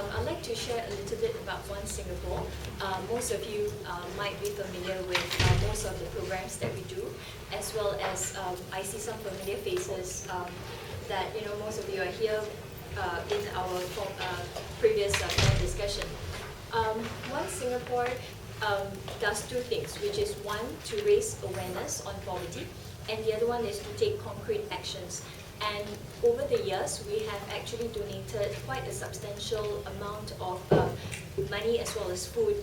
I'd like to share a little bit about One Singapore. Most of you might be familiar with most of the programs that we do, as well as I see some familiar faces that most of you are here in our previous discussion. One Singapore does two things, which is one, to raise awareness on poverty, and the other one is to take concrete actions. And over the years, we have actually donated quite a substantial amount of money as well as food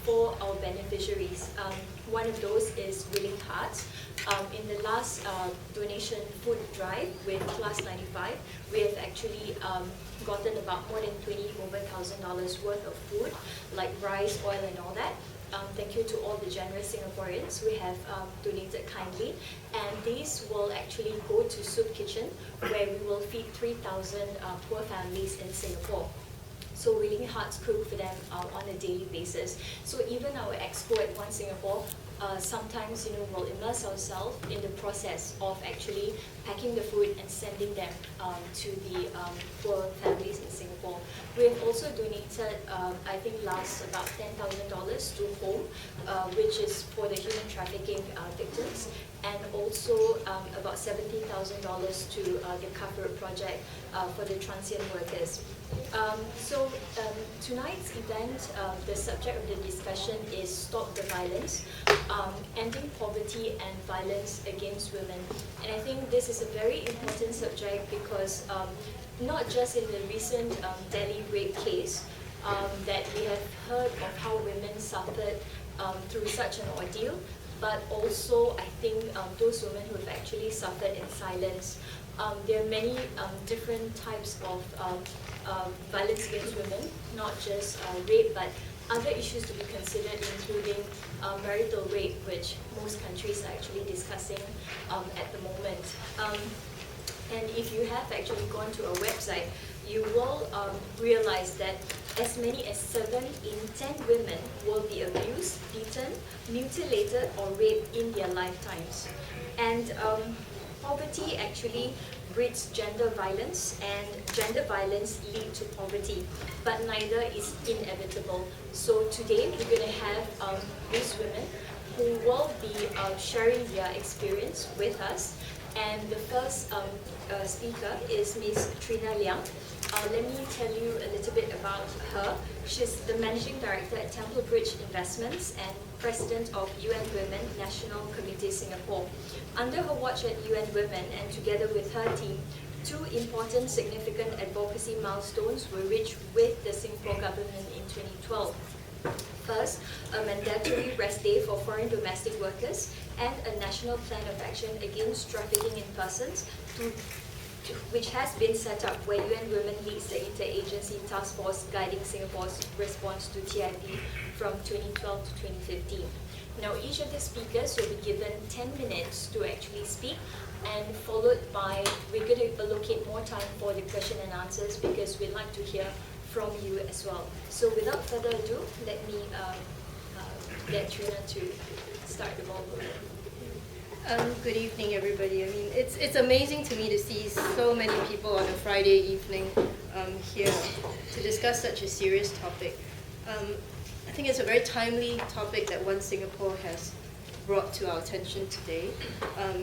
for our beneficiaries. One of those is Willing Hearts. In the last donation food drive with Class 95, we have actually gotten about more than $20,000 worth of food, like rice, oil, and all that. Thank you to all the generous Singaporeans who have donated kindly. And these will actually go to Soup Kitchen, where we will feed 3,000 poor families in Singapore. So Willing Hearts cook for them on a daily basis. So even our expo at One Singapore, sometimes we'll immerse ourselves in the process of actually packing the food and sending them to the poor families in Singapore. We have also donated, I think last about $10,000 to Home, which is for the human trafficking victims, and also about $17,000 to the Cover Project for the transient workers. Tonight's event, the subject of the discussion is Stop the Violence, Ending Poverty and Violence Against Women. And I think this is a very important subject because not just in the recent Delhi rape case that we have heard of how women suffered through such an ordeal, but also I think those women who have actually suffered in silence. There are many different types of violence against women, not just rape, but other issues to be considered, including marital rape, which most countries are actually discussing at the moment. And if you have actually gone to our website, you will realize that as many as 7 in 10 women will be abused, beaten, mutilated, or raped in their lifetimes. And poverty actually breeds gender violence, and gender violence leads to poverty, but neither is inevitable. So today we're going to have these women who will be sharing their experience with us. And the first speaker is Ms. Trina Liang. Let me tell you a little bit about her. She's the Managing Director at Temple Bridge Investments and President of UN Women National Committee Singapore. Under her watch at UN Women and together with her team, 2 important significant advocacy milestones were reached with the Singapore government in 2012. First, a mandatory rest day for foreign domestic workers and a national plan of action against trafficking in persons which has been set up, where UN Women leads the interagency task force guiding Singapore's response to TIP from 2012 to 2015. Now, each of the speakers will be given 10 minutes to actually speak, and followed by, we're going to allocate more time for the question and answers because we'd like to hear from you as well. So without further ado, let me get Trina to start the ball rolling. Good evening, everybody. I mean, it's amazing to me to see so many people on a Friday evening here to discuss such a serious topic. I think it's a very timely topic that One Singapore has brought to our attention today.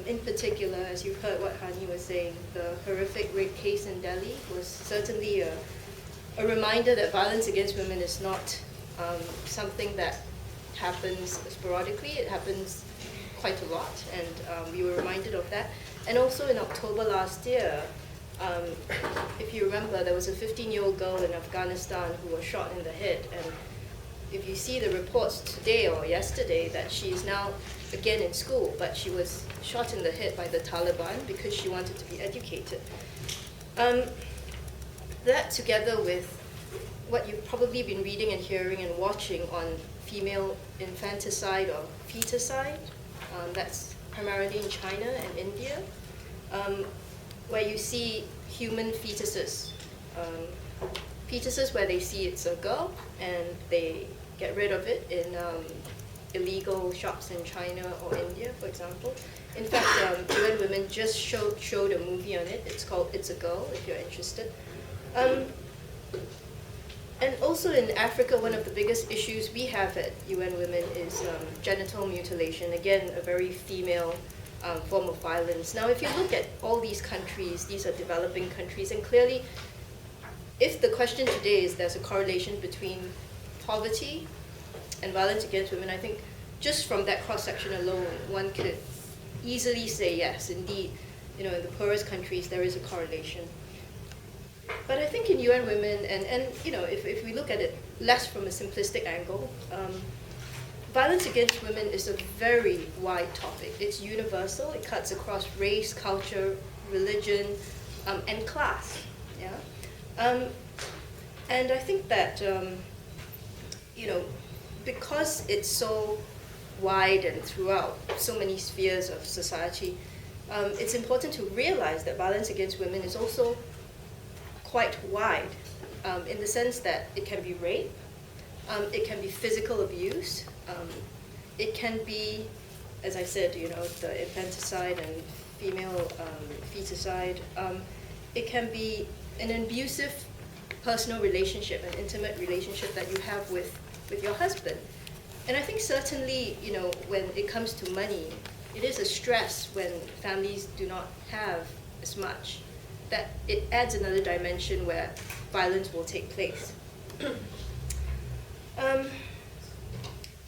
In particular, as you heard what Hani was saying, the horrific rape case in Delhi was certainly a reminder that violence against women is not something that happens sporadically. It happens quite a lot, and we were reminded of that. And also in October last year, if you remember, there was a 15-year-old girl in Afghanistan who was shot in the head. And if you see the reports today or yesterday, that she is now again in school, but she was shot in the head by the Taliban because she wanted to be educated. That, together with what you've probably been reading and hearing and watching on female infanticide or feticide, that's primarily in China and India, where you see human fetuses. Fetuses where they see it's a girl and they get rid of it in illegal shops in China or India, for example. In fact, UN Women just showed a movie on it. It's called It's a Girl, if you're interested. also in Africa, one of the biggest issues we have at UN Women is genital mutilation. Again, a very female form of violence. Now, if you look at all these countries, these are developing countries, and clearly, if the question today is there's a correlation between poverty and violence against women, I think just from that cross-section alone, one could easily say yes, indeed, in the poorest countries, there is a correlation. But I think in UN Women, and if we look at it less from a simplistic angle, violence against women is a very wide topic. It's universal. It cuts across race, culture, religion, and class. Yeah, and I think that because it's so wide and throughout so many spheres of society, it's important to realize that violence against women is also quite wide, in the sense that it can be rape, it can be physical abuse, it can be, as I said, the infanticide and female feticide. It can be an abusive personal relationship, an intimate relationship that you have with your husband. And I think certainly, when it comes to money, it is a stress when families do not have as much, that it adds another dimension where violence will take place.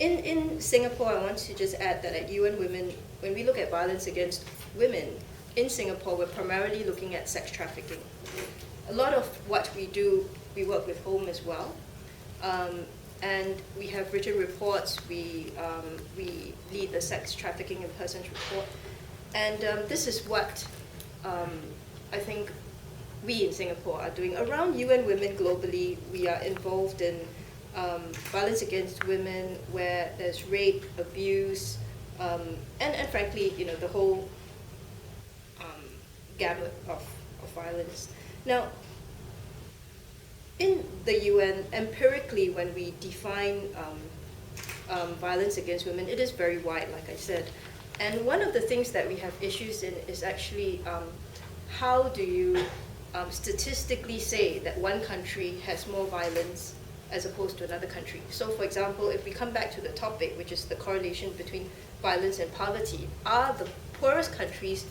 In Singapore, I want to just add that at UN Women, when we look at violence against women, in Singapore, we're primarily looking at sex trafficking. A lot of what we do, we work with home as well. And we have written reports. We lead the sex trafficking in persons report. And this is what I think we in Singapore are doing. Around UN Women globally, we are involved in violence against women where there's rape, abuse, and frankly, the whole gamut of violence. Now, in the UN, empirically, when we define violence against women, it is very wide, like I said. And one of the things that we have issues in is actually how do you statistically say that one country has more violence as opposed to another country. So for example, if we come back to the topic, which is the correlation between violence and poverty, are the poorest countries,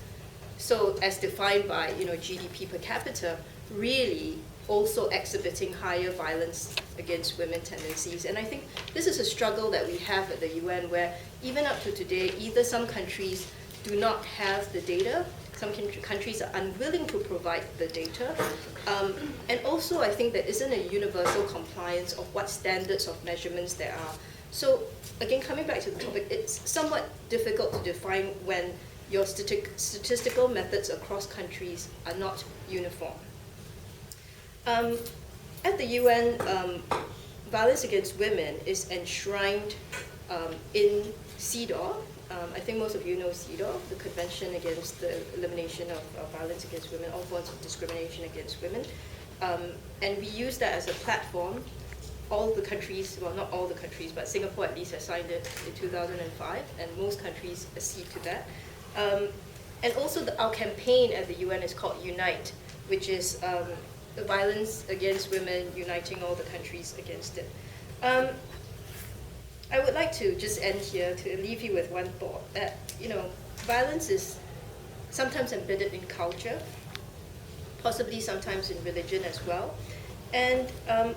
so as defined by GDP per capita, really also exhibiting higher violence against women tendencies? And I think this is a struggle that we have at the UN, where even up to today, either some countries do not have the data, some countries are unwilling to provide the data, and also I think there isn't a universal compliance of what standards of measurements there are. So again, coming back to the topic, it's somewhat difficult to define when your statistical methods across countries are not uniform. At the UN, violence against women is enshrined in CEDAW. I think most of you know CEDAW, the Convention Against the Elimination of Violence Against Women, all forms of discrimination against women. And we use that as a platform. All the countries, well, not all the countries, but Singapore at least has signed it in 2005, and most countries accede to that. And also our campaign at the UN is called Unite, which is the violence against women, uniting all the countries against it. I would like to just end here to leave you with one thought, that violence is sometimes embedded in culture, possibly sometimes in religion as well, and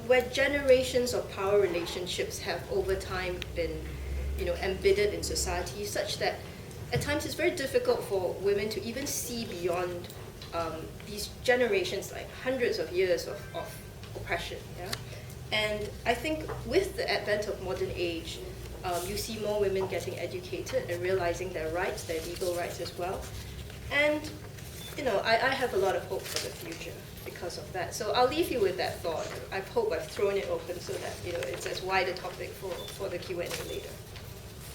where generations of power relationships have over time been embedded in society, such that at times it's very difficult for women to even see beyond these generations, like hundreds of years of oppression. Yeah? And I think with the advent of modern age, you see more women getting educated and realizing their rights, their legal rights as well. And I have a lot of hope for the future because of that. So I'll leave you with that thought. I hope I've thrown it open so that it's as wide a topic for the Q&A later.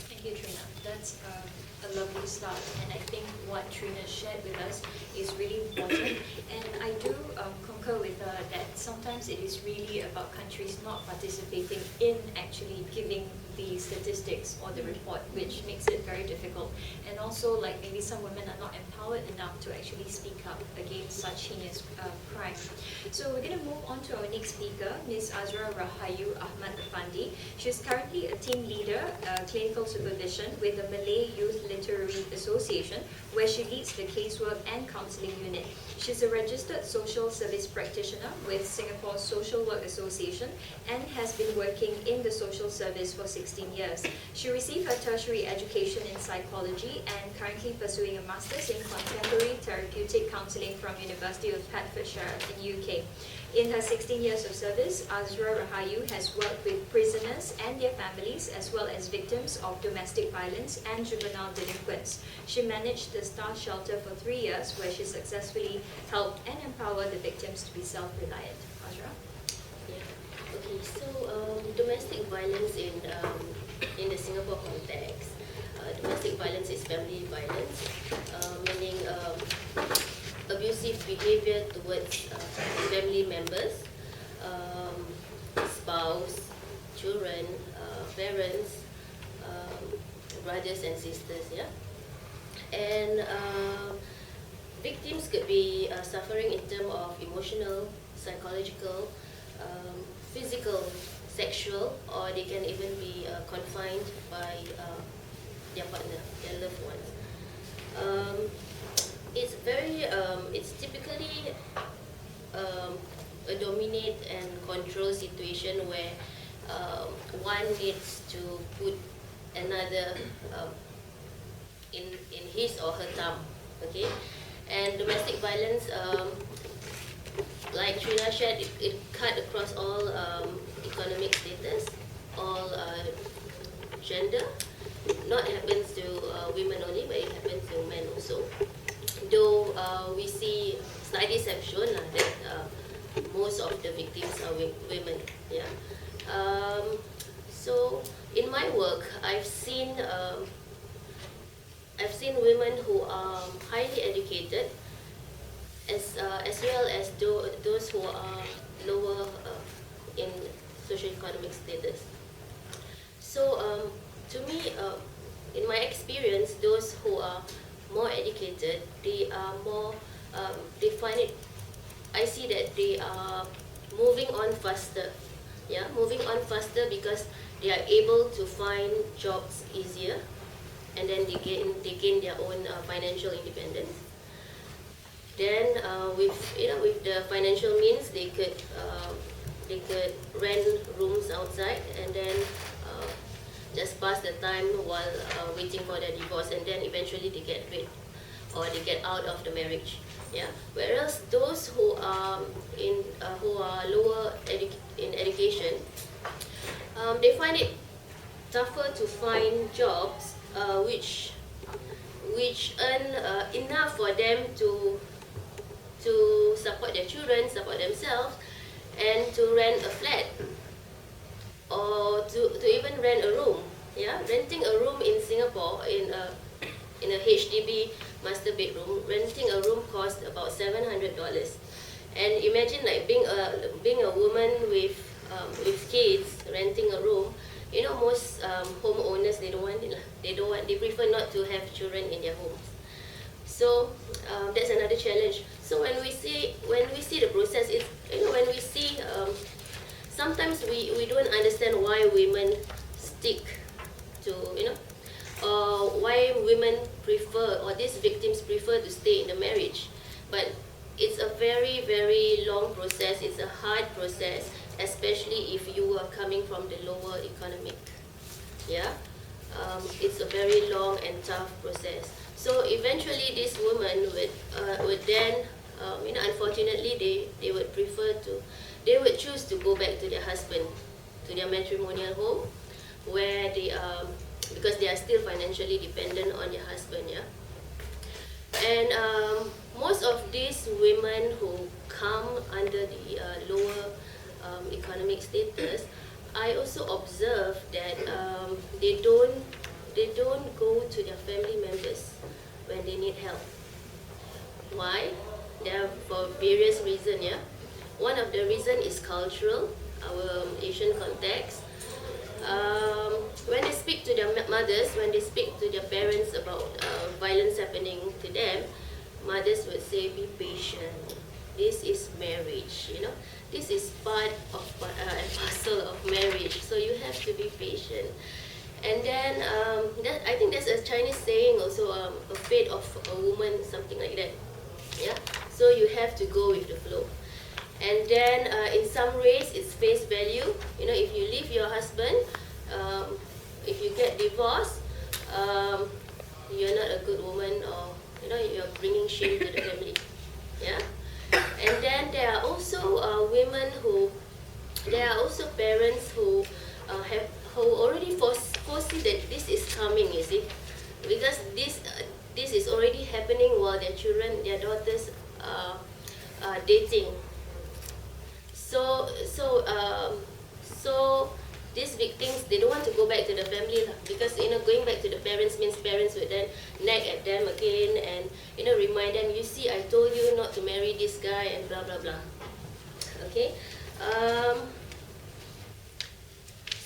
Thank you, Trina. That's a lovely start, and I think what Trina shared with us is really important. And I do concur with her that sometimes it is really about countries not participating in actually giving the statistics or the report, which makes it very difficult. And also, like maybe some women are not empowered enough to actually speak up against such heinous crime. So we're going to move on to our next speaker, Ms. Azra Rahayu Ahmad Effandi. She's currently a team leader, clinical supervision with the Malay Youth Literary Association, where she leads the casework and counselling unit. She's a registered social service practitioner with Singapore Social Work Association and has been working in the social service for 16 years. She received her tertiary education in psychology and currently pursuing a master's in contemporary therapeutic counselling from University of Hertfordshire in UK. In her 16 years of service, Azra Rahayu has worked with prisoners and their families as well as victims of domestic violence and juvenile delinquents. She managed the Star Shelter for 3 years, where she successfully helped and empowered the victims to be self-reliant. Azra? Yeah. Okay. So domestic violence in the Singapore context, domestic violence is family violence, meaning abusive behavior towards family members, spouse, children, parents, brothers and sisters. Yeah, and victims could be suffering in terms of emotional, psychological, physical, sexual, or they can even be confined by their partner, their loved ones. It's typically a dominate and control situation where one needs to put another in his or her thumb. Okay, and domestic violence, like Trina shared, it cut across all economic status, all gender. Not happens to women only, but it happens to men also. Though we see studies have shown that most of the victims are women. Yeah. So in my work, I've seen women who are highly educated, as well as those who are lower in socioeconomic status. So to me, in my experience, those who are more educated, they are more, they find it, I see that they are moving on faster. Yeah, moving on faster because they are able to find jobs easier, and then they gain their own financial independence. Then with the financial means, they could rent rooms outside and then just pass the time while waiting for their divorce, and then eventually they get rid or they get out of the marriage. Yeah. Whereas those who are lower in education, they find it tougher to find jobs which earn enough for them to support their children, support themselves, and to rent a flat, or to even rent a room. Yeah, renting a room in Singapore in a HDB master bedroom, renting a room costs about $700. And imagine like being a woman with kids renting a room. You know, most homeowners, they don't want it. They prefer not to have children in their homes. So that's another challenge. So when we see the process, it's, when we see sometimes we don't understand why women stick to, or why women prefer, or these victims prefer to stay in the marriage. But it's a very, very long process. It's a hard process, especially if you are coming from the lower economic. Yeah, it's a very long and tough process. So eventually, this woman would then, unfortunately, they would choose to go back to their husband, to their matrimonial home, where because they are still financially dependent on their husband. Yeah. And most of these women who come under the lower economic status, I also observe that they don't they don't go to their family members when they need help. Why? There are for various reasons, yeah. One of the reason is cultural, our Asian context. When they speak to their mothers, when they speak to their parents about violence happening to them, mothers would say, be patient. This is marriage, you know. This is part of and parcel of marriage, so you have to be patient. And then I think there's a Chinese saying also, a fate of a woman, something like that. Yeah. So you have to go with the flow. And then in some ways it's face value. You know, if you leave your husband, if you get divorced, you're not a good woman, or you know, you're bringing shame to the family. Yeah. And then there are also there are also parents who already foresee that this is coming, you see, because this is already happening while their children, their daughters are dating. So these victims, they don't want to go back to the family, because you know, going back to the parents means parents would then nag at them again and you know, remind them, you see, I told you not to marry this guy and blah blah blah. Okay.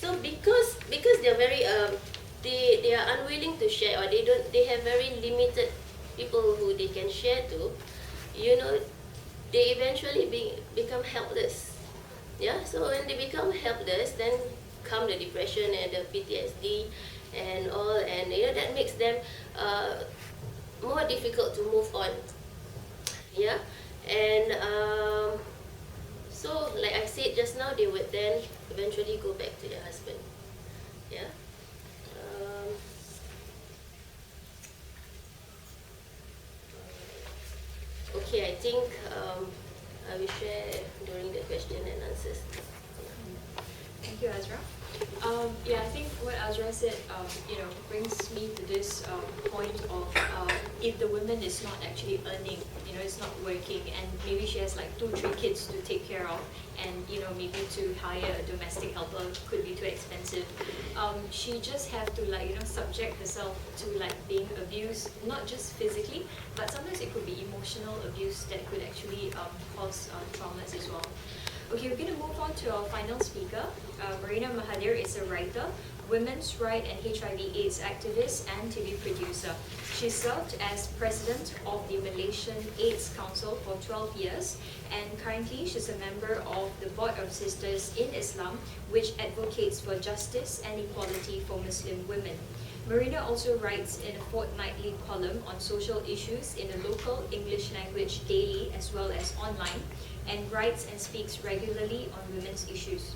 So because they're very they are unwilling to share, or they have very limited people who they can share to, you know, they eventually become helpless. Yeah. So when they become helpless, then come the depression and the PTSD and all, and you know, that makes them more difficult to move on. Yeah. And so like I said just now, they would then eventually go back to their husband. Yeah. Okay, I think I will share during the question and answers. Thank you, Azra. Yeah, I think what Azra said, you know, brings me to this point of if the woman is not actually earning, you know, it's not working, and maybe she has like 2-3 kids to take care of, and you know, maybe to hire a domestic helper could be too expensive. She just have to, like, you know, subject herself to like being abused, not just physically, but sometimes it could be emotional abuse that could actually cause traumas as well. Okay, we're going to move on to our final speaker. Marina Mahathir is a writer, women's rights and HIV/AIDS activist, and TV producer. She served as president of the Malaysian AIDS Council for 12 years, and currently she's a member of the Board of Sisters in Islam, which advocates for justice and equality for Muslim women. Marina also writes in a fortnightly column on social issues in a local English language daily as well as online, and writes and speaks regularly on women's issues.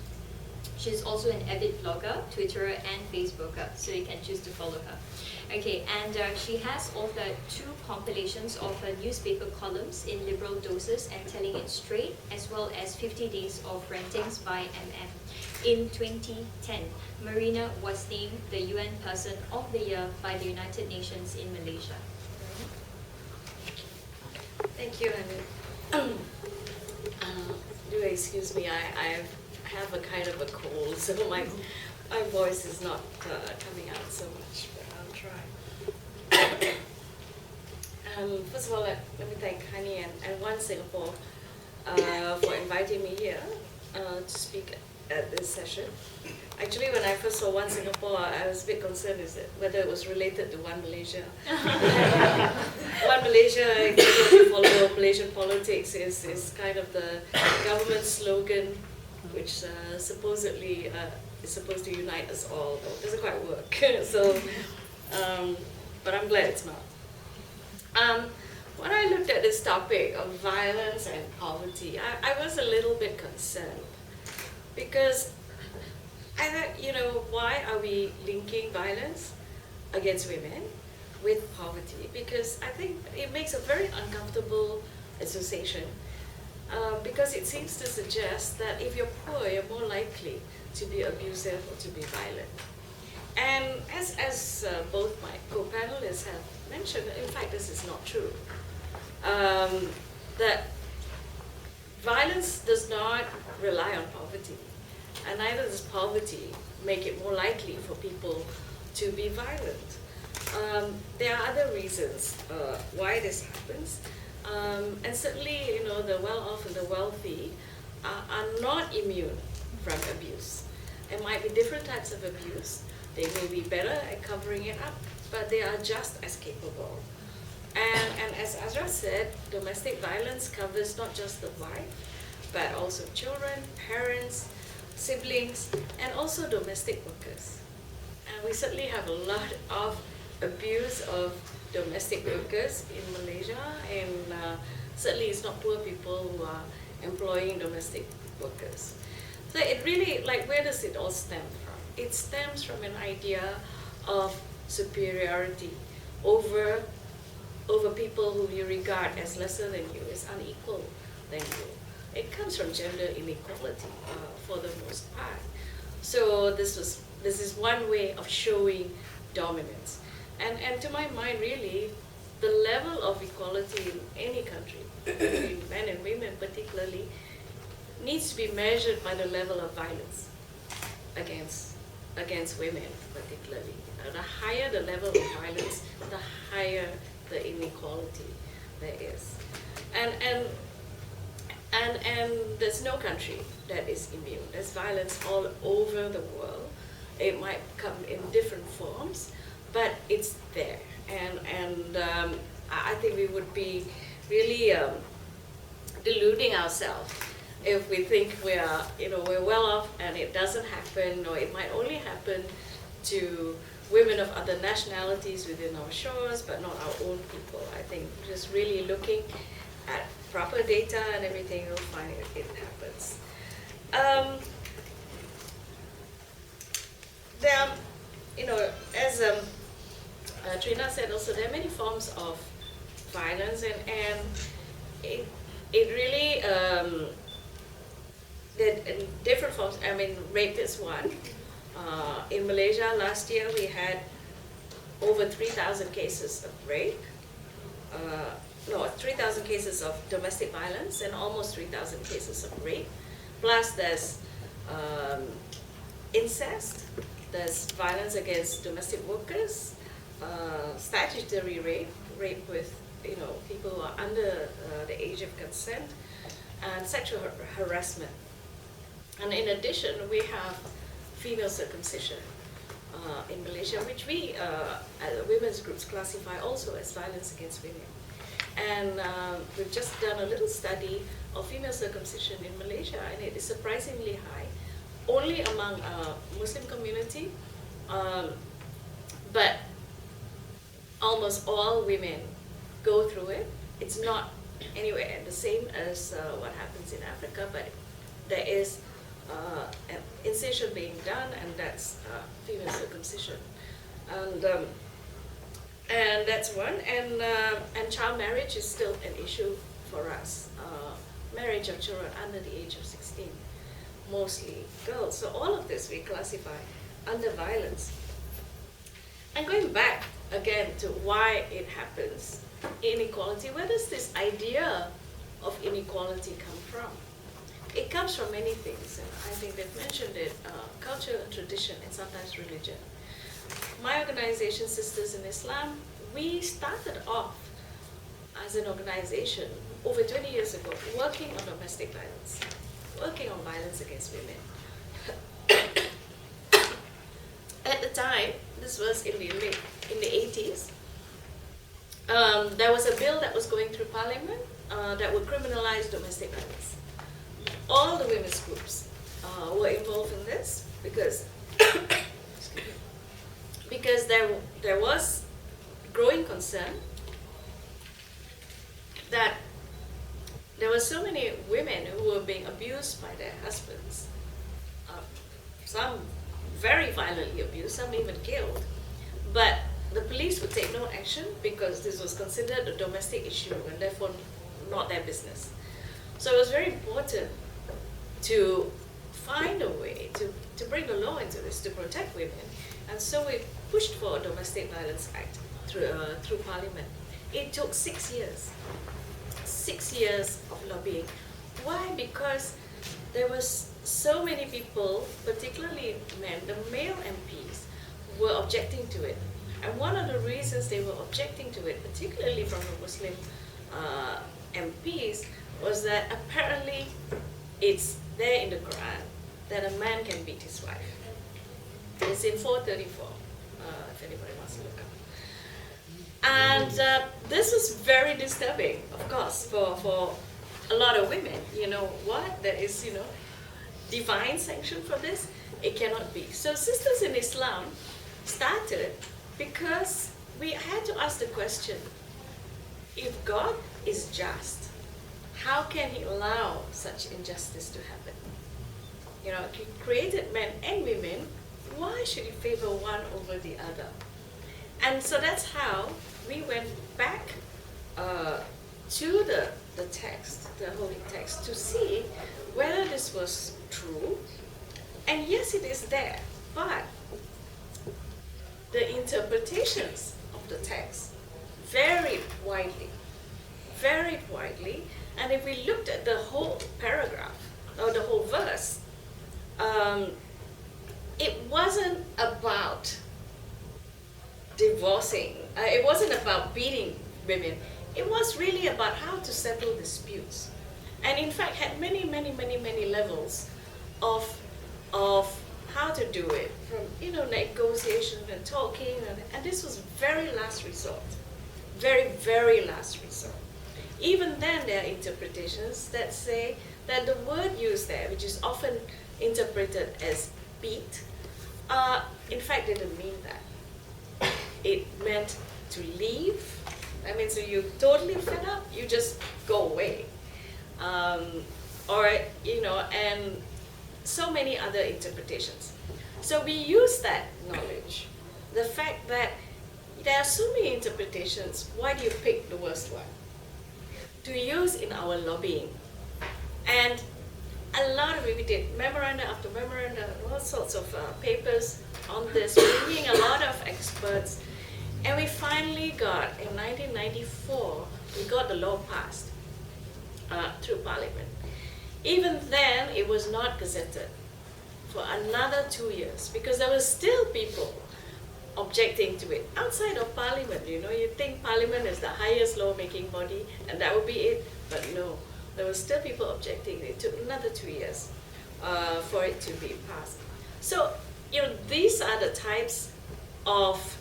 She's also an avid blogger, Twitterer, and Facebooker, so you can choose to follow her. Okay, and she has authored 2 compilations of her newspaper columns in liberal doses and Telling It Straight, as well as 50 Days of Rantings by MM. In 2010, Marina was named the UN Person of the Year by the United Nations in Malaysia. Thank you, Anu. Do excuse me, I have a kind of a cold, so my voice is not coming out so much, but I'll try. First of all, let me thank Hani and One Singapore for inviting me here to speak at this session. Actually, when I first saw One Singapore, I was a bit concerned whether it was related to One Malaysia. One Malaysia, if you follow Malaysian politics, is kind of the government slogan, which supposedly is supposed to unite us all, but it doesn't quite work. So, but I'm glad it's not. When I looked at this topic of violence and poverty, I was a little bit concerned, because I thought, you know, why are we linking violence against women with poverty? Because I think it makes a very uncomfortable association, because it seems to suggest that if you're poor, you're more likely to be abusive or to be violent. And as both my co-panelists have mentioned, in fact, this is not true. That violence does not rely on poverty, and neither does poverty make it more likely for people to be violent. There are other reasons why this happens, and certainly, the well-off and the wealthy are not immune from abuse. It might be different types of abuse. They may be better at covering it up, but they are just as capable. And as Azra said, domestic violence covers not just the wife, but also children, parents, siblings, and also domestic workers. And we certainly have a lot of abuse of domestic workers in Malaysia, and certainly it's not poor people who are employing domestic workers. So it really, where does it all stem from? It stems from an idea of superiority over people who you regard as lesser than you, as unequal than you. It comes from gender inequality for the most part. So this is one way of showing dominance. And to my mind, really, the level of equality in any country, between men and women particularly, needs to be measured by the level of violence against women particularly. The higher the level of violence, the higher the inequality there is. And there's no country that is immune. There's violence all over the world. It might come in different forms, but it's there. And I think we would be really deluding ourselves if we think we're well off and it doesn't happen, or it might only happen to women of other nationalities within our shores, but not our own people. I think just really looking at proper data and everything, you'll find it happens. There are, as Trina said also, there are many forms of violence, and it really, in different forms. I mean, rape is one. In Malaysia last year we had over 3,000 cases of rape. 3,000 cases of domestic violence and almost 3,000 cases of rape. Plus there's incest, there's violence against domestic workers, statutory rape with people who are under the age of consent, and sexual harassment. And in addition, we have female circumcision in Malaysia, which we, as women's groups, classify also as violence against women. And we've just done a little study of female circumcision in Malaysia, and it is surprisingly high, only among Muslim community, but almost all women go through it. It's not anywhere the same as what happens in Africa, but there is an incision being done, and that's female circumcision. And that's one, and child marriage is still an issue for us. Marriage of children under the age of 16, mostly girls. So all of this we classify under violence. And going back again to why it happens, inequality, where does this idea of inequality come from? It comes from many things, and I think they've mentioned it, culture, tradition, and sometimes religion. My organization, Sisters in Islam, we started off as an organization over 20 years ago working on domestic violence, working on violence against women. At the time, this was in the 80s, there was a bill that was going through Parliament that would criminalize domestic violence. All the women's groups were involved in this because there was growing concern that there were so many women who were being abused by their husbands, some very violently abused, some even killed, but the police would take no action because this was considered a domestic issue and therefore not their business. So it was very important to find a way to bring the law into this, to protect women. And so we pushed for a Domestic Violence Act through Parliament. It took 6 years. 6 years of lobbying. Why? Because there was so many people, particularly men, the male MPs, were objecting to it. And one of the reasons they were objecting to it, particularly from the Muslim MPs, was that apparently it's there in the Quran that a man can beat his wife. It's in 434, if anybody wants to look up. And this was very disturbing, of course, for a lot of women. You know what? There is, divine sanction for this. It cannot be. So Sisters in Islam started because we had to ask the question, if God is just, how can he allow such injustice to happen? He created men and women, why should he favor one over the other? And so that's how we went back to the text, the holy text, to see whether this was true. And yes, it is there, but the interpretations of the text varied widely, and if we looked at the whole paragraph, or the whole verse, it wasn't about divorcing, it wasn't about beating women, it was really about how to settle disputes. And in fact had many levels of how to do it, from negotiation and talking, and this was very last resort, very last resort. Even then there are interpretations that say that the word used there, which is often interpreted as beat, in fact didn't mean that. It meant to leave. I mean, so you're totally fed up, you just go away. And so many other interpretations. So we use that knowledge, the fact that there are so many interpretations, why do you pick the worst one to use in our lobbying? And a lot of it, we did memoranda after memoranda, all sorts of papers on this, bringing a lot of experts, and we finally got, in 1994, we got the law passed through Parliament. Even then, it was not gazetted for another 2 years, because there were still people objecting to it. Outside of Parliament, you'd think Parliament is the highest lawmaking body, and that would be it, but no. There were still people objecting. It took another 2 years for it to be passed. So, these are the types of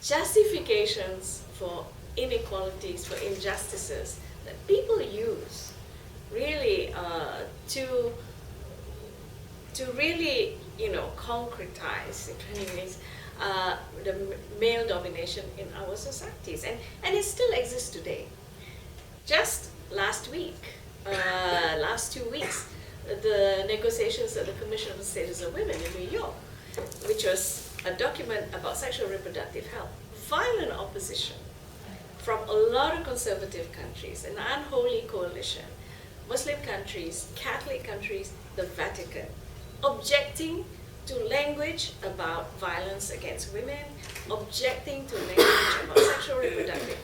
justifications for inequalities, for injustices that people use really to really, concretize, in many ways, the male domination in our societies. And it still exists today. Just last week, last 2 weeks, the negotiations at the Commission on the Status of Women in New York, which was a document about sexual and reproductive health, violent opposition from a lot of conservative countries, an unholy coalition, Muslim countries, Catholic countries, the Vatican, objecting to language about violence against women, objecting to language about sexual and reproductive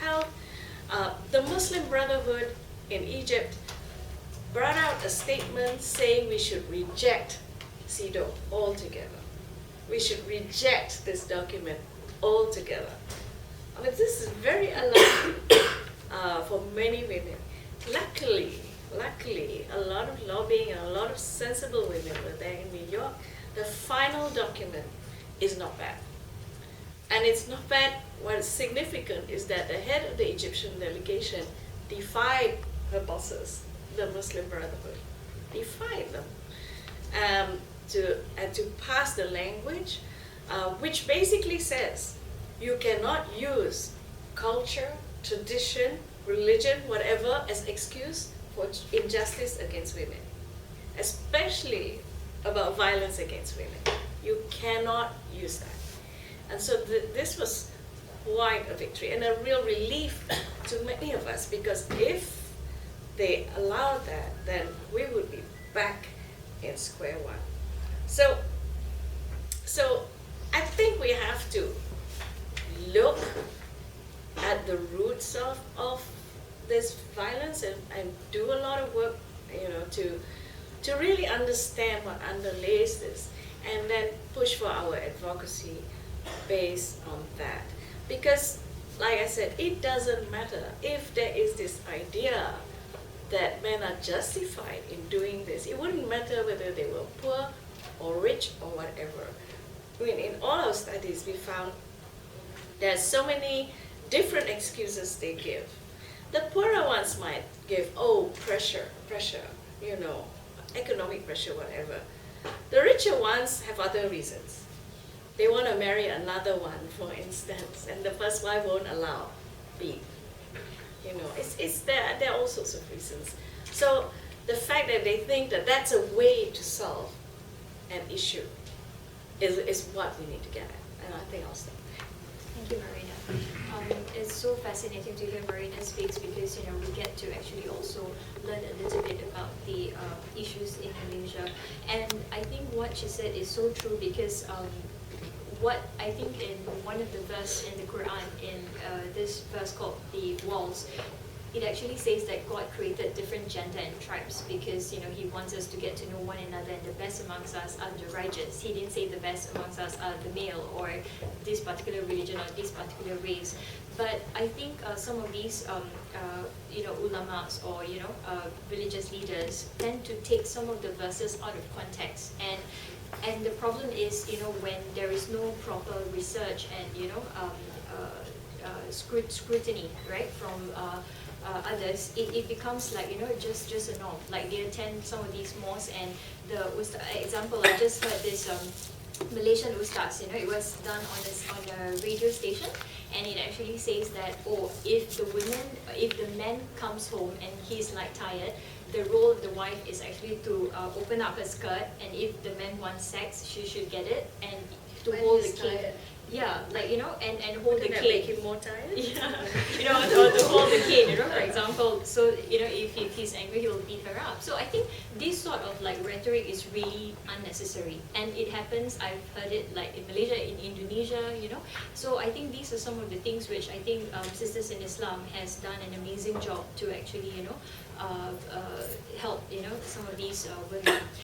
health. The Muslim Brotherhood in Egypt brought out a statement saying we should reject CEDAW altogether. We should reject this document altogether. I mean, this is very alarming for many women. Luckily, a lot of lobbying and a lot of sensible women were there in New York. The final document is not bad. And it's not bad. What is significant is that the head of the Egyptian delegation defied her bosses, the Muslim Brotherhood, defied them to pass the language, which basically says you cannot use culture, tradition, religion, whatever, as excuse for injustice against women, especially about violence against women. You cannot use that. And so this was quite a victory and a real relief to many of us, because if they allowed that, then we would be back in square one. So I think we have to look at the roots of this violence and do a lot of work, to really understand what underlays this. and then push for our advocacy based on that. Because, like I said, it doesn't matter if there is this idea that men are justified in doing this. It wouldn't matter whether they were poor or rich or whatever. I mean, in all our studies, we found there's so many different excuses they give. The poorer ones might give, oh, pressure, economic pressure, whatever. The richer ones have other reasons. They want to marry another one, for instance, and the first wife won't allow. B. There are all sorts of reasons. So the fact that they think that that's a way to solve an issue is what we need to get at. And I think I'll stop there. Thank you, Marina. It's so fascinating to hear Marina speaks because we get to actually also learn a little bit about the issues in Malaysia. And I think what she said is so true because what I think in one of the verse in the Quran, in this verse called the walls, it actually says that God created different gender and tribes because He wants us to get to know one another, and the best amongst us are the righteous. He didn't say the best amongst us are the male or this particular religion or this particular race. But I think some of these ulamas or religious leaders tend to take some of the verses out of context, and the problem is when there is no proper research and scrutiny, right, from others, it becomes like just a norm. Like they attend some of these mosques, and the example I just heard this Malaysian ustaz, it was done on a radio station, and it actually says that if the man comes home and he's like tired, the role of the wife is actually to open up her skirt, and if the man wants sex, she should get it, and to hold the kid. Tired. Yeah, like and hold the Wouldn't that kid. make him more tired? Yeah, or to hold the kid, for example. So if he's angry, he will beat her up. So I think this sort of like rhetoric is really unnecessary, and it happens. I've heard it like in Malaysia, in Indonesia, So I think these are some of the things which I think Sisters in Islam has done an amazing job to actually help some of these women.